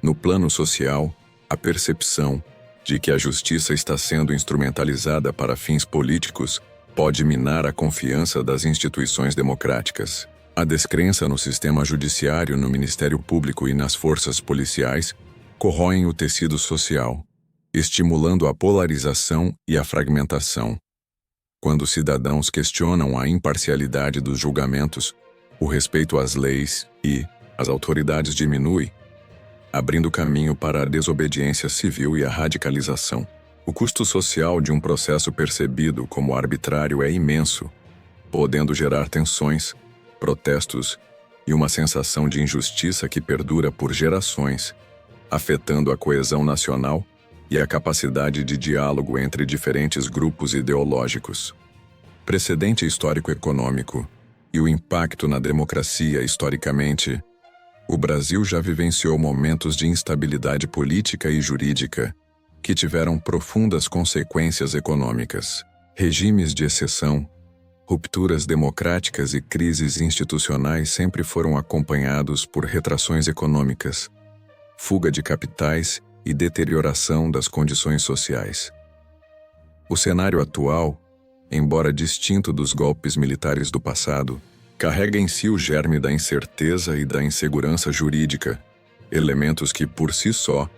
No plano social, a percepção de que a justiça está sendo instrumentalizada para fins políticos pode minar a confiança das instituições democráticas. A descrença no sistema judiciário, no Ministério Público e nas forças policiais corroem o tecido social, estimulando a polarização e a fragmentação. Quando cidadãos questionam a imparcialidade dos julgamentos, o respeito às leis e às autoridades diminui, abrindo caminho para a desobediência civil e a radicalização. O custo social de um processo percebido como arbitrário é imenso, podendo gerar tensões, protestos e uma sensação de injustiça que perdura por gerações, afetando a coesão nacional e a capacidade de diálogo entre diferentes grupos ideológicos. Precedente histórico-econômico e o impacto na democracia historicamente. O Brasil já vivenciou momentos de instabilidade política e jurídica que tiveram profundas consequências econômicas. Regimes de exceção, rupturas democráticas e crises institucionais sempre foram acompanhados por retrações econômicas, fuga de capitais e deterioração das condições sociais. O cenário atual, embora distinto dos golpes militares do passado, carrega em si o germe da incerteza e da insegurança jurídica, elementos que, por si só,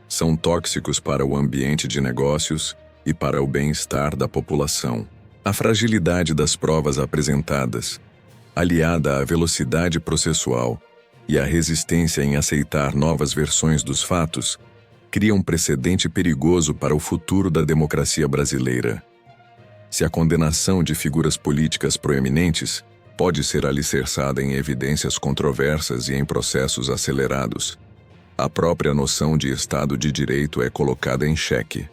são tóxicos para o ambiente de negócios e para o bem-estar da população. A fragilidade das provas apresentadas, aliada à velocidade processual e à resistência em aceitar novas versões dos fatos, cria um precedente perigoso para o futuro da democracia brasileira. Se a condenação de figuras políticas proeminentes pode ser alicerçada em evidências controversas e em processos acelerados, a própria noção de Estado de Direito é colocada em xeque.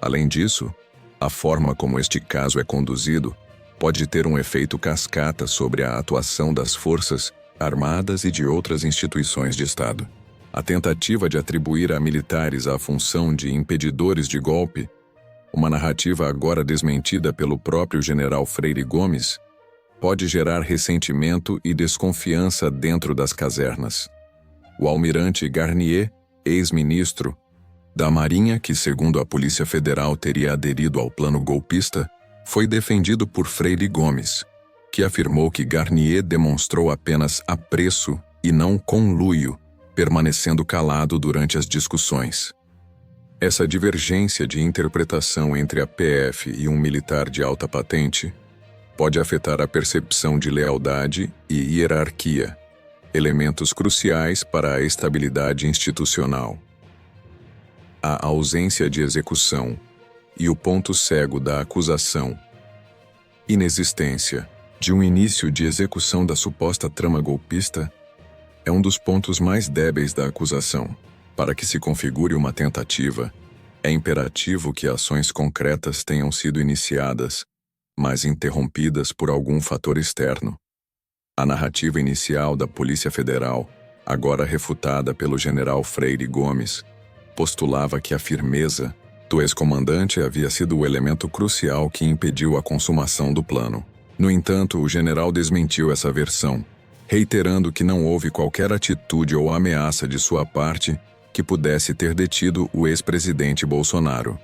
Além disso, a forma como este caso é conduzido pode ter um efeito cascata sobre a atuação das Forças Armadas e de outras instituições de Estado. A tentativa de atribuir a militares a função de impedidores de golpe, uma narrativa agora desmentida pelo próprio general Freire Gomes, pode gerar ressentimento e desconfiança dentro das casernas. O almirante Garnier, ex-ministro da Marinha, que segundo a Polícia Federal teria aderido ao plano golpista, foi defendido por Freire Gomes, que afirmou que Garnier demonstrou apenas apreço e não conluio, permanecendo calado durante as discussões. Essa divergência de interpretação entre a PF e um militar de alta patente pode afetar a percepção de lealdade e hierarquia, elementos cruciais para a estabilidade institucional. A ausência de execução e o ponto cego da acusação. Inexistência de um início de execução da suposta trama golpista é um dos pontos mais débeis da acusação. Para que se configure uma tentativa, é imperativo que ações concretas tenham sido iniciadas, mas interrompidas por algum fator externo. A narrativa inicial da Polícia Federal, agora refutada pelo general Freire Gomes, postulava que a firmeza do ex-comandante havia sido o elemento crucial que impediu a consumação do plano. No entanto, o general desmentiu essa versão, reiterando que não houve qualquer atitude ou ameaça de sua parte que pudesse ter detido o ex-presidente Bolsonaro.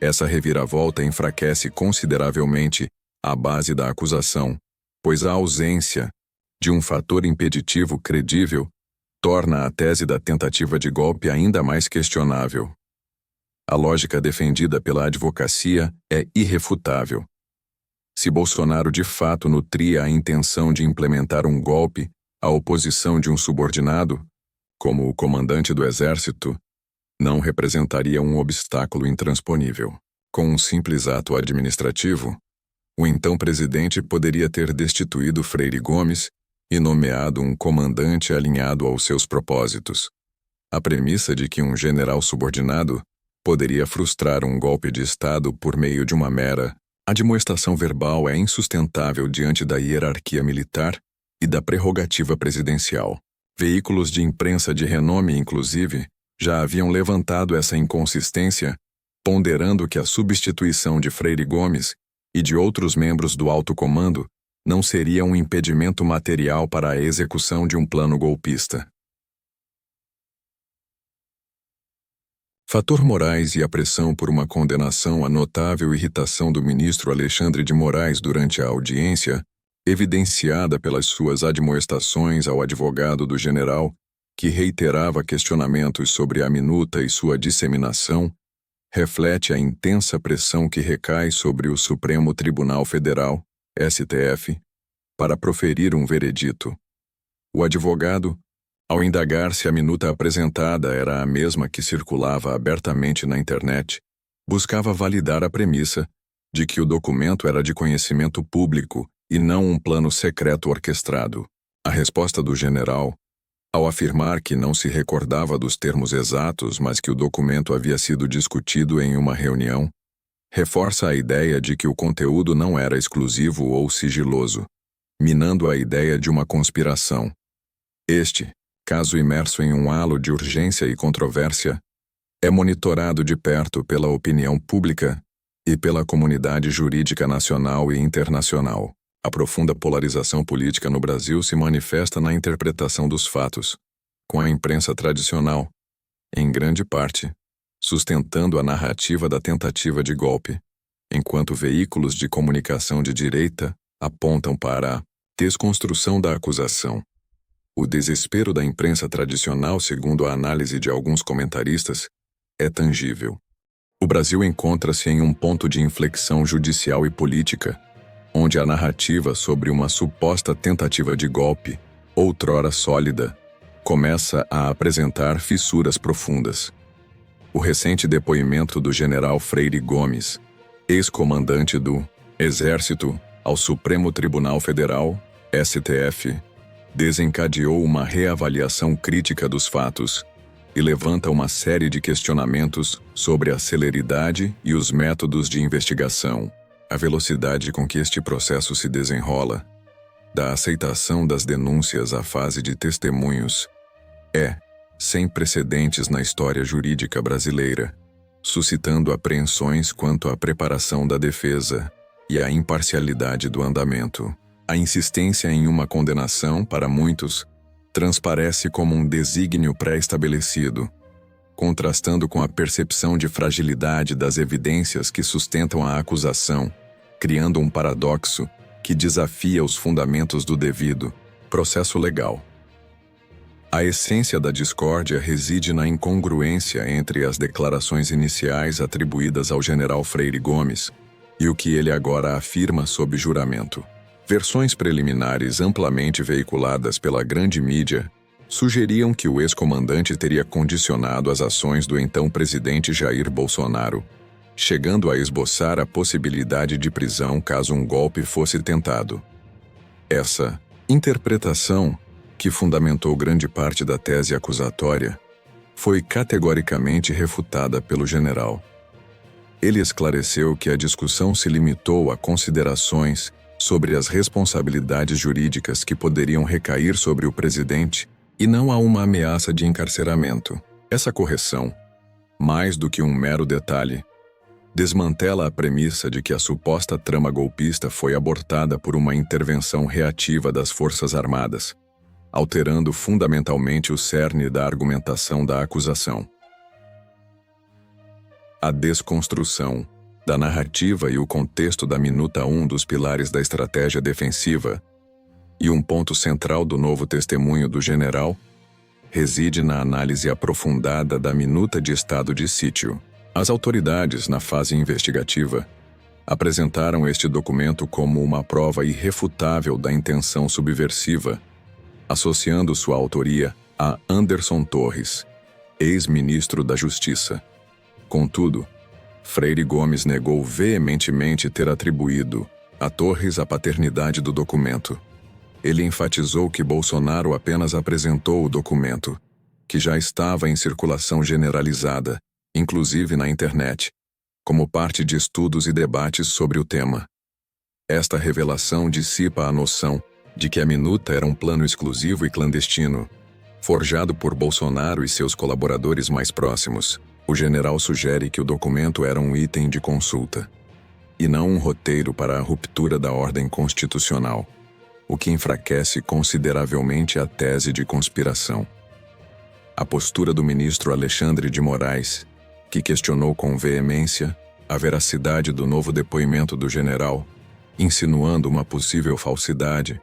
Essa reviravolta enfraquece consideravelmente a base da acusação, pois a ausência de um fator impeditivo credível torna a tese da tentativa de golpe ainda mais questionável. A lógica defendida pela advocacia é irrefutável. Se Bolsonaro de fato nutria a intenção de implementar um golpe à oposição de um subordinado, como o comandante do Exército, não representaria um obstáculo intransponível. Com um simples ato administrativo, o então presidente poderia ter destituído Freire Gomes e nomeado um comandante alinhado aos seus propósitos. A premissa de que um general subordinado poderia frustrar um golpe de Estado por meio de uma mera admoestação verbal é insustentável diante da hierarquia militar e da prerrogativa presidencial. Veículos de imprensa de renome, inclusive, já haviam levantado essa inconsistência, ponderando que a substituição de Freire Gomes e de outros membros do alto comando não seria um impedimento material para a execução de um plano golpista. Fator Moraes e a pressão por uma condenação. A notável irritação do ministro Alexandre de Moraes durante a audiência, evidenciada pelas suas admoestações ao advogado do general, que reiterava questionamentos sobre a minuta e sua disseminação, reflete a intensa pressão que recai sobre o Supremo Tribunal Federal, STF, para proferir um veredito. O advogado, ao indagar se a minuta apresentada era a mesma que circulava abertamente na internet, buscava validar a premissa de que o documento era de conhecimento público e não um plano secreto orquestrado. A resposta do general, ao afirmar que não se recordava dos termos exatos, mas que o documento havia sido discutido em uma reunião, reforça a ideia de que o conteúdo não era exclusivo ou sigiloso, minando a ideia de uma conspiração. Este, caso imerso em um halo de urgência e controvérsia, é monitorado de perto pela opinião pública e pela comunidade jurídica nacional e internacional. A profunda polarização política no Brasil se manifesta na interpretação dos fatos, com a imprensa tradicional, em grande parte, sustentando a narrativa da tentativa de golpe, enquanto veículos de comunicação de direita apontam para a desconstrução da acusação. O desespero da imprensa tradicional, segundo a análise de alguns comentaristas, é tangível. O Brasil encontra-se em um ponto de inflexão judicial e política, onde a narrativa sobre uma suposta tentativa de golpe, outrora sólida, começa a apresentar fissuras profundas. O recente depoimento do general Freire Gomes, ex-comandante do Exército, ao Supremo Tribunal Federal, STF, desencadeou uma reavaliação crítica dos fatos e levanta uma série de questionamentos sobre a celeridade e os métodos de investigação, a velocidade com que este processo se desenrola, da aceitação das denúncias à fase de testemunhos, é sem precedentes na história jurídica brasileira, suscitando apreensões quanto à preparação da defesa e à imparcialidade do andamento. A insistência em uma condenação, para muitos, transparece como um desígnio pré-estabelecido, contrastando com a percepção de fragilidade das evidências que sustentam a acusação, criando um paradoxo que desafia os fundamentos do devido processo legal. A essência da discórdia reside na incongruência entre as declarações iniciais atribuídas ao general Freire Gomes e o que ele agora afirma sob juramento. Versões preliminares amplamente veiculadas pela grande mídia sugeriam que o ex-comandante teria condicionado as ações do então presidente Jair Bolsonaro, chegando a esboçar a possibilidade de prisão caso um golpe fosse tentado. Essa interpretação, que fundamentou grande parte da tese acusatória, foi categoricamente refutada pelo general. Ele esclareceu que a discussão se limitou a considerações sobre as responsabilidades jurídicas que poderiam recair sobre o presidente e não a uma ameaça de encarceramento. Essa correção, mais do que um mero detalhe, desmantela a premissa de que a suposta trama golpista foi abortada por uma intervenção reativa das Forças Armadas, alterando fundamentalmente o cerne da argumentação da acusação. A desconstrução da narrativa e o contexto da minuta 1 dos pilares da estratégia defensiva, e um ponto central do novo testemunho do general, reside na análise aprofundada da minuta de estado de sítio. As autoridades, na fase investigativa, apresentaram este documento como uma prova irrefutável da intenção subversiva, associando sua autoria a Anderson Torres, ex-ministro da Justiça. Contudo, Freire Gomes negou veementemente ter atribuído a Torres a paternidade do documento. Ele enfatizou que Bolsonaro apenas apresentou o documento, que já estava em circulação generalizada, inclusive na internet, como parte de estudos e debates sobre o tema. Esta revelação dissipa a noção de que a minuta era um plano exclusivo e clandestino, forjado por Bolsonaro e seus colaboradores mais próximos. O general sugere que o documento era um item de consulta, e não um roteiro para a ruptura da ordem constitucional, o que enfraquece consideravelmente a tese de conspiração. A postura do ministro Alexandre de Moraes que questionou com veemência a veracidade do novo depoimento do general, insinuando uma possível falsidade,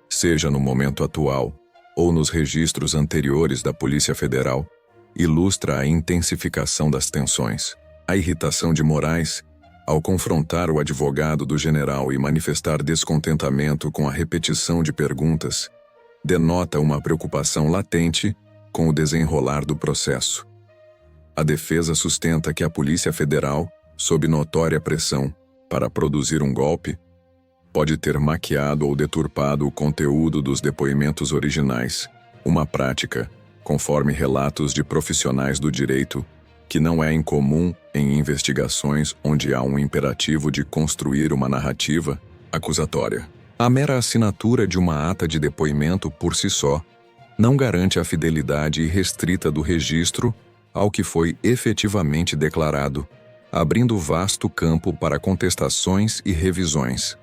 seja no momento atual ou nos registros anteriores da Polícia Federal, ilustra a intensificação das tensões. A irritação de Moraes, ao confrontar o advogado do general e manifestar descontentamento com a repetição de perguntas, denota uma preocupação latente com o desenrolar do processo. A defesa sustenta que a Polícia Federal, sob notória pressão para produzir um golpe, pode ter maquiado ou deturpado o conteúdo dos depoimentos originais, uma prática, conforme relatos de profissionais do direito, que não é incomum em investigações onde há um imperativo de construir uma narrativa acusatória. A mera assinatura de uma ata de depoimento por si só não garante a fidelidade irrestrita do registro ao que foi efetivamente declarado, abrindo vasto campo para contestações e revisões.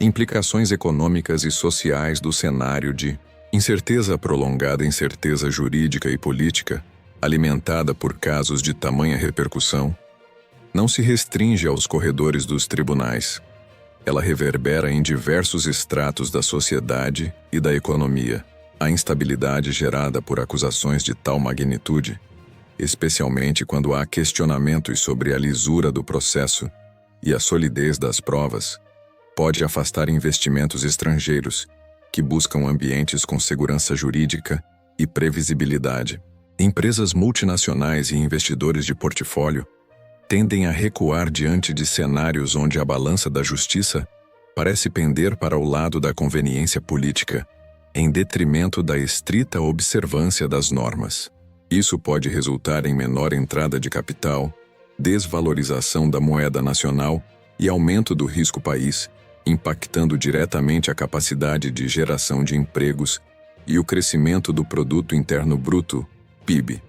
Implicações econômicas e sociais do cenário de incerteza prolongada, incerteza jurídica e política, alimentada por casos de tamanha repercussão, não se restringe aos corredores dos tribunais. Ela reverbera em diversos estratos da sociedade e da economia. A instabilidade gerada por acusações de tal magnitude, especialmente quando há questionamentos sobre a lisura do processo e a solidez das provas, pode afastar investimentos estrangeiros que buscam ambientes com segurança jurídica e previsibilidade. Empresas multinacionais e investidores de portfólio tendem a recuar diante de cenários onde a balança da justiça parece pender para o lado da conveniência política, em detrimento da estrita observância das normas. Isso pode resultar em menor entrada de capital, desvalorização da moeda nacional e aumento do risco país, impactando diretamente a capacidade de geração de empregos e o crescimento do Produto Interno Bruto, PIB.